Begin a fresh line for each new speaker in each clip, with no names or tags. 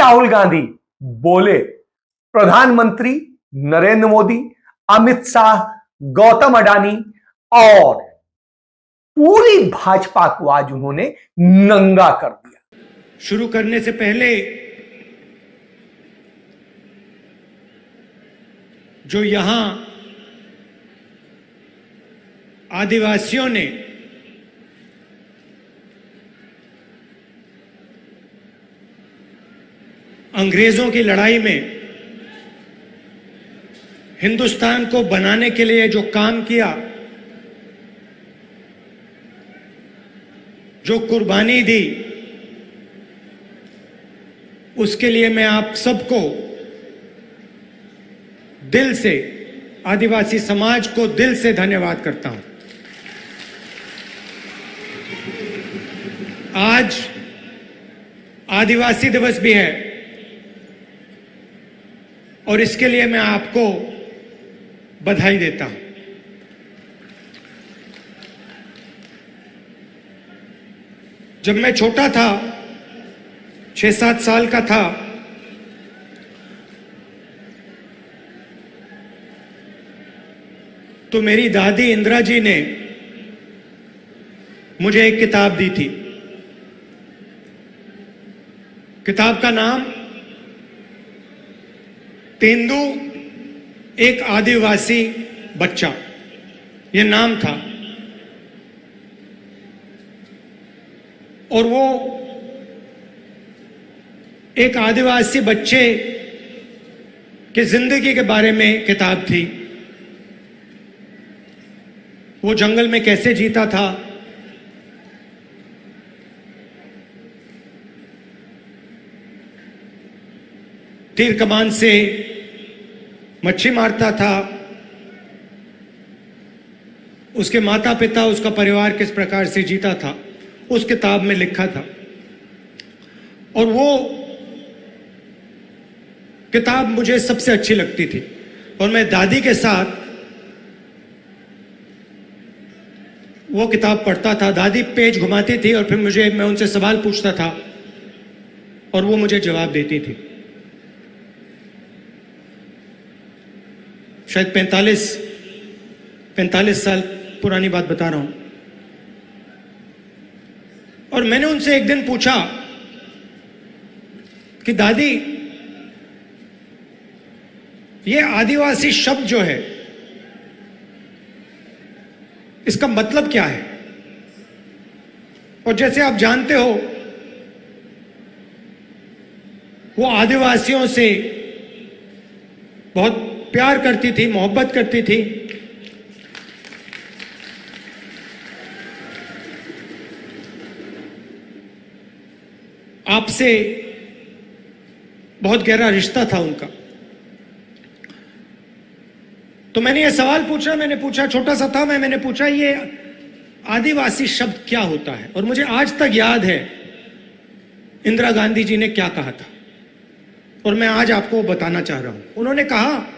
राहुल गांधी बोले, प्रधानमंत्री नरेंद्र मोदी, अमित शाह, गौतम अडानी और पूरी भाजपा को आज उन्होंने नंगा कर दिया।
शुरू करने से पहले जो यहां आदिवासियों ने अंग्रेजों की लड़ाई में हिंदुस्तान को बनाने के लिए जो काम किया, जो कुर्बानी दी, उसके लिए मैं आप सबको दिल से, आदिवासी समाज को दिल से धन्यवाद करता हूं। आज आदिवासी दिवस भी है और इसके लिए मैं आपको बधाई देता हूं। जब मैं छोटा था, 6-7 साल का था, तो मेरी दादी इंदिरा जी ने मुझे एक किताब दी थी। किताब का नाम तेंदू एक आदिवासी बच्चा, यह नाम था। और वो एक आदिवासी बच्चे की जिंदगी के बारे में किताब थी। वो जंगल में कैसे जीता था, तीर कमान से मच्छी मारता था, उसके माता पिता, उसका परिवार किस प्रकार से जीता था, उस किताब में लिखा था। और वो किताब मुझे सबसे अच्छी लगती थी और मैं दादी के साथ वो किताब पढ़ता था। दादी पेज घुमाती थी और फिर मैं उनसे सवाल पूछता था और वो मुझे जवाब देती थी। शायद 45 साल पुरानी बात बता रहा हूं। और मैंने उनसे एक दिन पूछा कि दादी, ये आदिवासी शब्द जो है, इसका मतलब क्या है? और जैसे आप जानते हो, वो आदिवासियों से बहुत प्यार करती थी, मोहब्बत करती थी। आपसे बहुत गहरा रिश्ता था उनका। तो मैंने ये सवाल पूछा, छोटा सा था मैंने पूछा, ये आदिवासी शब्द क्या होता है? और मुझे आज तक याद है इंदिरा गांधी जी ने क्या कहा था और मैं आज आपको बताना चाह रहा हूं। उन्होंने कहा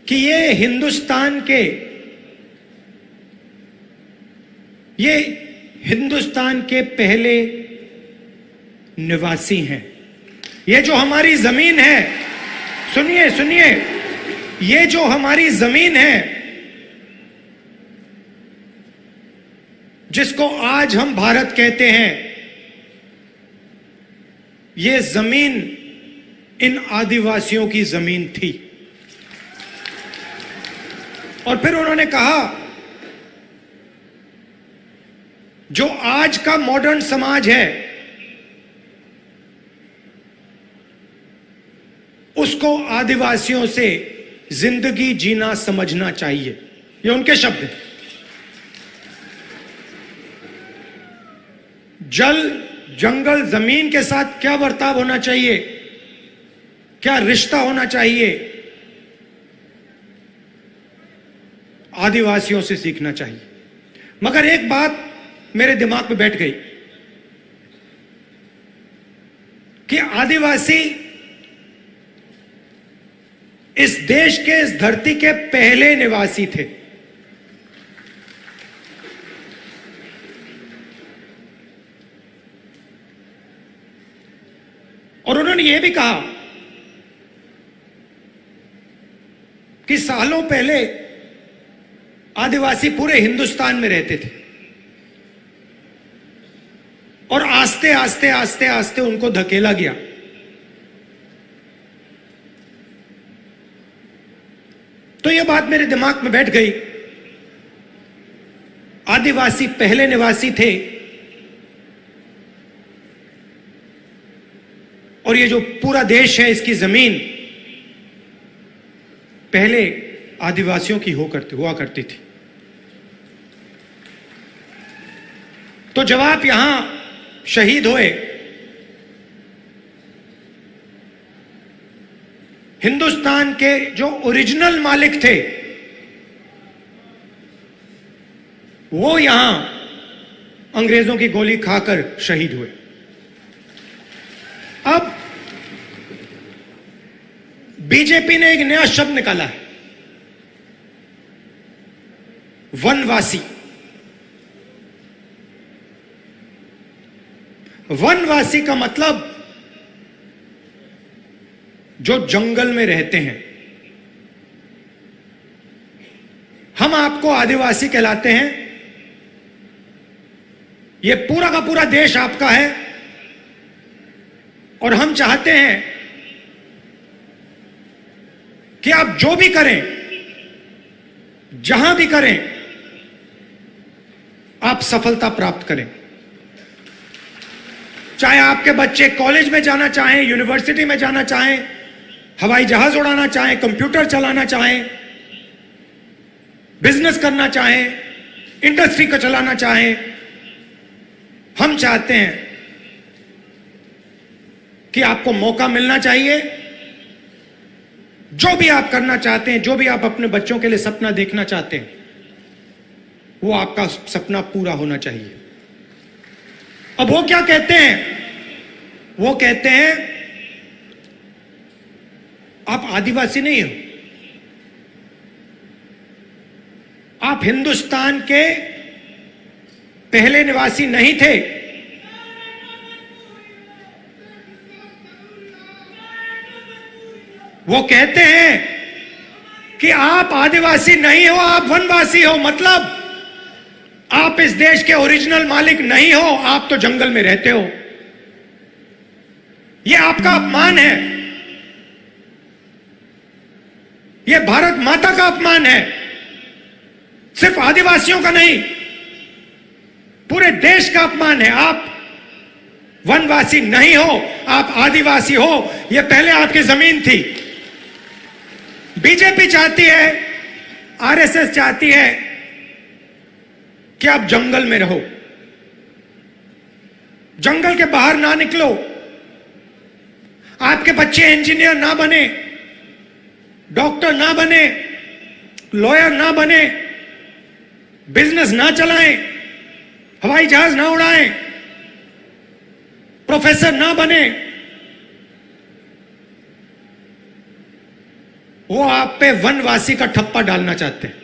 कि ये हिंदुस्तान के पहले निवासी हैं। ये जो हमारी जमीन है, सुनिए, ये जो हमारी जमीन है, जिसको आज हम भारत कहते हैं, ये जमीन इन आदिवासियों की जमीन थी। और फिर उन्होंने कहा, जो आज का मॉडर्न समाज है, उसको आदिवासियों से जिंदगी जीना समझना चाहिए। ये उनके शब्द हैं। जल, जंगल, जमीन के साथ क्या बर्ताव होना चाहिए, क्या रिश्ता होना चाहिए, आदिवासियों से सीखना चाहिए। मगर एक बात मेरे दिमाग में बैठ गई कि आदिवासी इस देश के, इस धरती के पहले निवासी थे। उन्होंने यह भी कहा कि सालों पहले आदिवासी पूरे हिंदुस्तान में रहते थे और आस्ते आस्ते आस्ते आस्ते उनको धकेला गया। तो यह बात मेरे दिमाग में बैठ गई। आदिवासी पहले निवासी थे और ये जो पूरा देश है, इसकी जमीन पहले आदिवासियों की हुआ करती थी। तो जब आप यहां शहीद हुए, हिंदुस्तान के जो ओरिजिनल मालिक थे वो यहां अंग्रेजों की गोली खाकर शहीद हुए। अब बीजेपी ने एक नया शब्द निकाला है, वनवासी। वनवासी का मतलब जो जंगल में रहते हैं। हम आपको आदिवासी कहलाते हैं। यह पूरा का पूरा देश आपका है और हम चाहते हैं कि आप जो भी करें, जहां भी करें, आप सफलता प्राप्त करें। चाहे आपके बच्चे कॉलेज में जाना चाहें, यूनिवर्सिटी में जाना चाहें, हवाई जहाज उड़ाना चाहें, कंप्यूटर चलाना चाहें, बिजनेस करना चाहें, इंडस्ट्री को चलाना चाहें, हम चाहते हैं कि आपको मौका मिलना चाहिए। जो भी आप करना चाहते हैं, जो भी आप अपने बच्चों के लिए सपना देखना चाहते हैं, वो आपका सपना पूरा होना चाहिए। अब वो क्या कहते हैं? वो कहते हैं आप आदिवासी नहीं हो, आप हिंदुस्तान के पहले निवासी नहीं थे। वो कहते हैं कि आप आदिवासी नहीं हो, आप वनवासी हो। मतलब आप इस देश के ओरिजिनल मालिक नहीं हो, आप तो जंगल में रहते हो। यह आपका अपमान है, यह भारत माता का अपमान है। सिर्फ आदिवासियों का नहीं, पूरे देश का अपमान है। आप वनवासी नहीं हो, आप आदिवासी हो। यह पहले आपकी जमीन थी। बीजेपी चाहती है, आरएसएस चाहती है कि आप जंगल में रहो, जंगल के बाहर ना निकलो। आपके बच्चे इंजीनियर ना बने, डॉक्टर ना बने, लॉयर ना बने, बिजनेस ना चलाएं, हवाई जहाज ना उड़ाएं, प्रोफेसर ना बने। वो आप पे वनवासी का ठप्पा डालना चाहते हैं।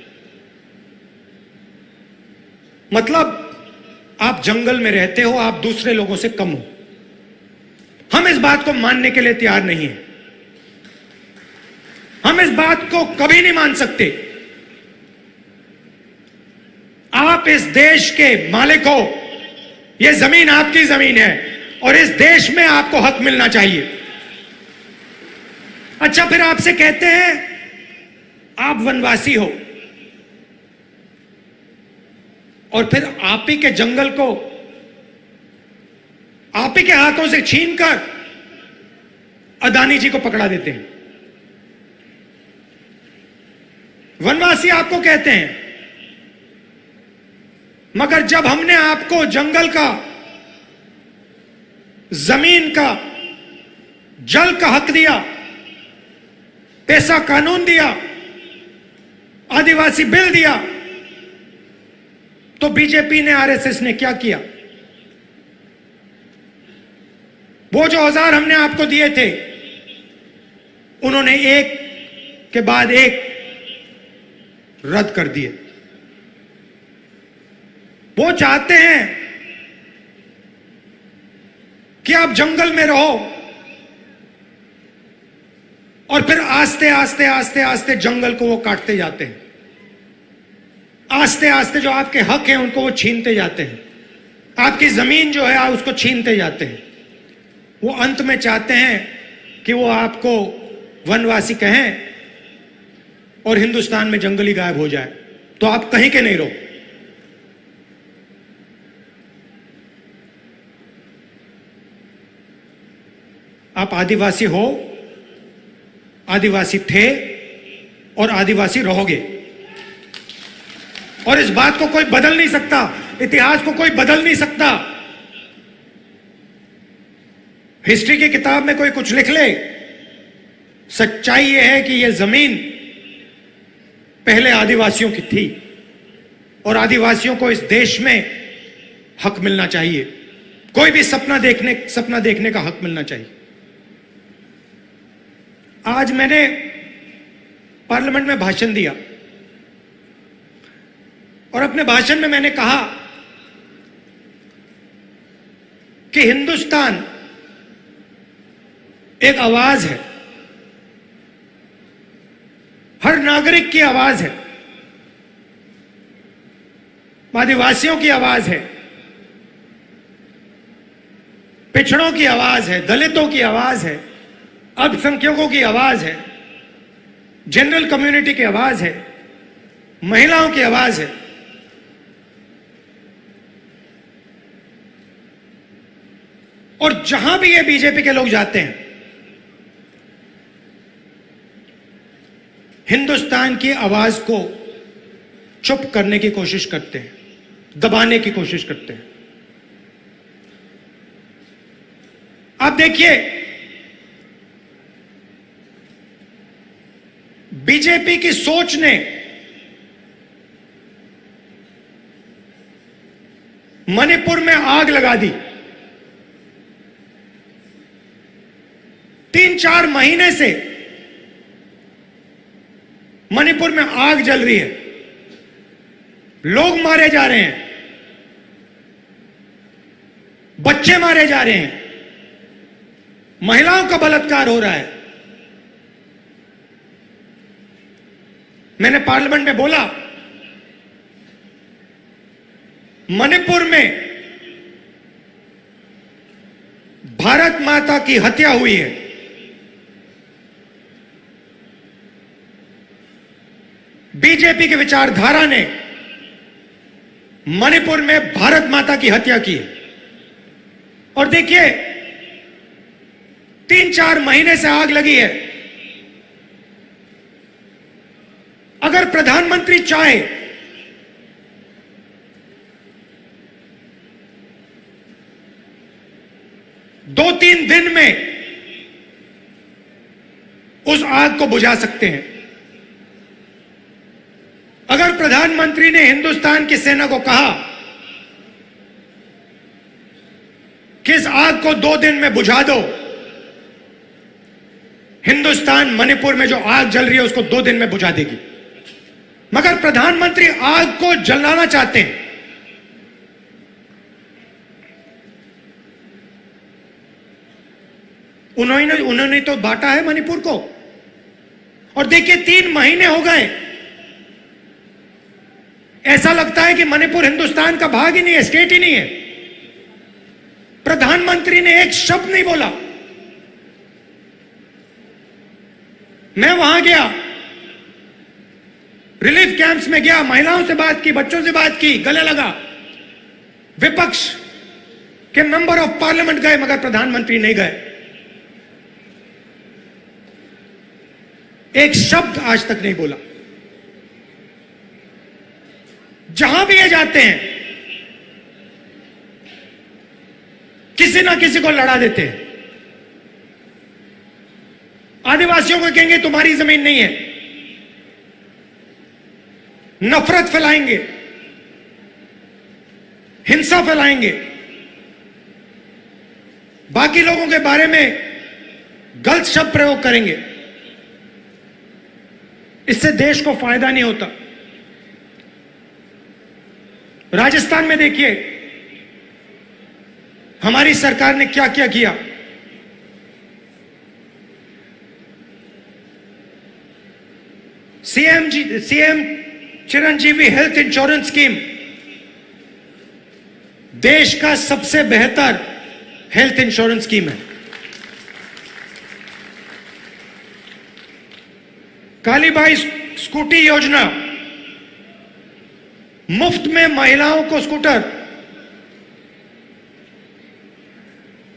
मतलब आप जंगल में रहते हो, आप दूसरे लोगों से कम हो। हम इस बात को मानने के लिए तैयार नहीं है। हम इस बात को कभी नहीं मान सकते। आप इस देश के मालिक हो, यह जमीन आपकी जमीन है और इस देश में आपको हक मिलना चाहिए। अच्छा, फिर आपसे कहते हैं आप वनवासी हो और फिर आप ही के जंगल को आप ही के हाथों से छीनकर अदानी जी को पकड़ा देते हैं। वनवासी आपको कहते हैं, मगर जब हमने आपको जंगल का, जमीन का, जल का हक दिया, पैसा कानून दिया, आदिवासी बिल दिया, तो बीजेपी ने, आरएसएस ने क्या किया? वो जो औजार हमने आपको दिए थे, उन्होंने एक के बाद एक रद्द कर दिए। वो चाहते हैं कि आप जंगल में रहो, और फिर आस्ते आस्ते आस्ते आस्ते जंगल को वो काटते जाते हैं। आस्ते आस्ते जो आपके हक हैं उनको वो छीनते जाते हैं। आपकी जमीन जो है उसको छीनते जाते हैं। वो अंत में चाहते हैं कि वो आपको वनवासी कहें और हिंदुस्तान में जंगल ही गायब हो जाए, तो आप कहीं के नहीं रहो। आप आदिवासी हो, आदिवासी थे और आदिवासी रहोगे, और इस बात को कोई बदल नहीं सकता। इतिहास को कोई बदल नहीं सकता। हिस्ट्री की किताब में कोई कुछ लिख ले, सच्चाई यह है कि यह जमीन पहले आदिवासियों की थी और आदिवासियों को इस देश में हक मिलना चाहिए। कोई भी सपना देखने का हक मिलना चाहिए। आज मैंने पार्लियामेंट में भाषण दिया और अपने भाषण में मैंने कहा कि हिंदुस्तान एक आवाज है, हर नागरिक की आवाज है, आदिवासियों की आवाज है, पिछड़ों की आवाज है, दलितों की आवाज है, अल्पसंख्यकों की आवाज है, जनरल कम्युनिटी की आवाज है, महिलाओं की आवाज है। और जहां भी ये बीजेपी के लोग जाते हैं, हिंदुस्तान की आवाज को चुप करने की कोशिश करते हैं, दबाने की कोशिश करते हैं। आप देखिए, बीजेपी की सोच ने मणिपुर में आग लगा दी। 3-4 महीने से मणिपुर में आग जल रही है, लोग मारे जा रहे हैं, बच्चे मारे जा रहे हैं, महिलाओं का बलात्कार हो रहा है। मैंने पार्लियामेंट में बोला, मणिपुर में भारत माता की हत्या हुई है। बीजेपी की विचारधारा ने मणिपुर में भारत माता की हत्या की है। और देखिए, 3-4 महीने से आग लगी है। अगर प्रधानमंत्री चाहे दो 3 दिन में उस आग को बुझा सकते हैं। अगर प्रधानमंत्री ने हिंदुस्तान की सेना को कहा कि इस आग को 2 दिन में बुझा दो, हिंदुस्तान मणिपुर में जो आग जल रही है उसको 2 दिन में बुझा देगी। मगर प्रधानमंत्री आग को जलाना चाहते हैं। उन्होंने तो बांटा है मणिपुर को। और देखिए, 3 महीने हो गए, ऐसा लगता है कि मणिपुर हिंदुस्तान का भाग ही नहीं है, स्टेट ही नहीं है। प्रधानमंत्री ने एक शब्द नहीं बोला। मैं वहां गया, रिलीफ कैंप्स में गया, महिलाओं से बात की, बच्चों से बात की, गले लगा। विपक्ष के मेंबर ऑफ पार्लियामेंट गए, मगर प्रधानमंत्री नहीं गए। एक शब्द आज तक नहीं बोला। जहां भी ये जाते हैं, किसी ना किसी को लड़ा देते हैं। आदिवासियों को कहेंगे तुम्हारी जमीन नहीं है, नफरत फैलाएंगे, हिंसा फैलाएंगे, बाकी लोगों के बारे में गलत शब्द प्रयोग करेंगे। इससे देश को फायदा नहीं होता। राजस्थान में देखिए, हमारी सरकार ने क्या क्या किया। CM Chiranjeevi health insurance scheme देश का सबसे बेहतर हेल्थ इंश्योरेंस स्कीम है। कालीबाई स्कूटी योजना, मुफ्त में महिलाओं को स्कूटर।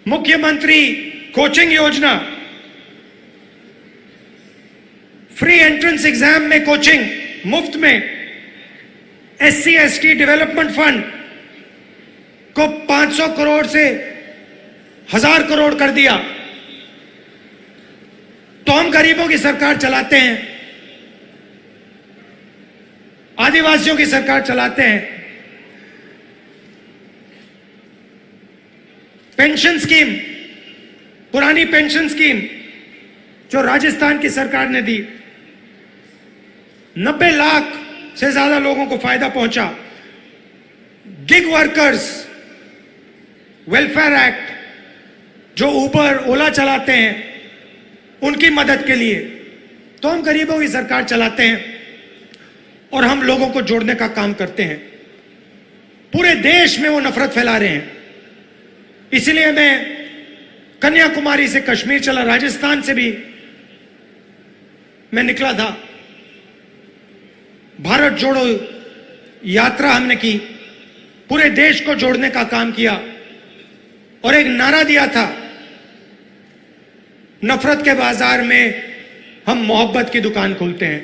मुख्यमंत्री कोचिंग योजना, फ्री एंट्रेंस एग्जाम में कोचिंग मुफ्त में। एससी एसटी डेवलपमेंट फंड को 500 करोड़ से 1000 करोड़ कर दिया। तो हम गरीबों की सरकार चलाते हैं, आदिवासियों की सरकार चलाते हैं। पेंशन स्कीम, पुरानी पेंशन स्कीम जो राजस्थान की सरकार ने दी, 90 लाख से ज्यादा लोगों को फायदा पहुंचा। गिग वर्कर्स वेलफेयर एक्ट, जो उबर ओला चलाते हैं, उनकी मदद के लिए। तो हम गरीबों की सरकार चलाते हैं और हम लोगों को जोड़ने का काम करते हैं। पूरे देश में वो नफरत फैला रहे हैं। इसलिए मैं कन्याकुमारी से कश्मीर चला, राजस्थान से भी मैं निकला था। भारत जोड़ो यात्रा हमने की, पूरे देश को जोड़ने का काम किया और एक नारा दिया था, नफरत के बाजार में हम मोहब्बत की दुकान खोलते हैं।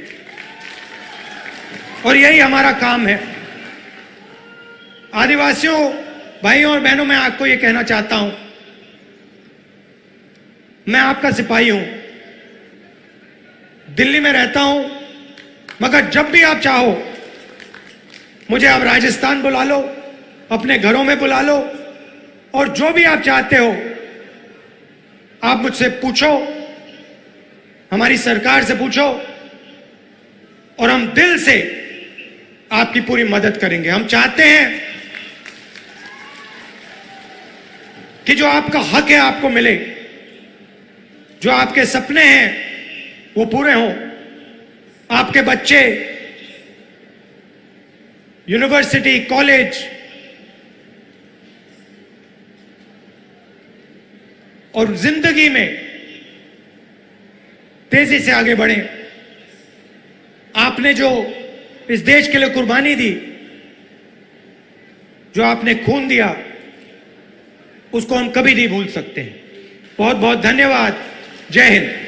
और यही हमारा काम है। आदिवासियों भाइयों और बहनों, मैं आपको यह कहना चाहता हूं, मैं आपका सिपाही हूं, दिल्ली में रहता हूं, मगर जब भी आप चाहो मुझे आप राजस्थान बुला लो, अपने घरों में बुला लो, और जो भी आप चाहते हो आप मुझसे पूछो, हमारी सरकार से पूछो, और हम दिल से आपकी पूरी मदद करेंगे। हम चाहते हैं कि जो आपका हक है आपको मिले, जो आपके सपने हैं वो पूरे हों, आपके बच्चे यूनिवर्सिटी, कॉलेज और जिंदगी में तेजी से आगे बढ़े। आपने जो इस देश के लिए कुर्बानी दी, जो आपने खून दिया, उसको हम कभी नहीं भूल सकते। बहुत बहुत धन्यवाद। जय हिंद।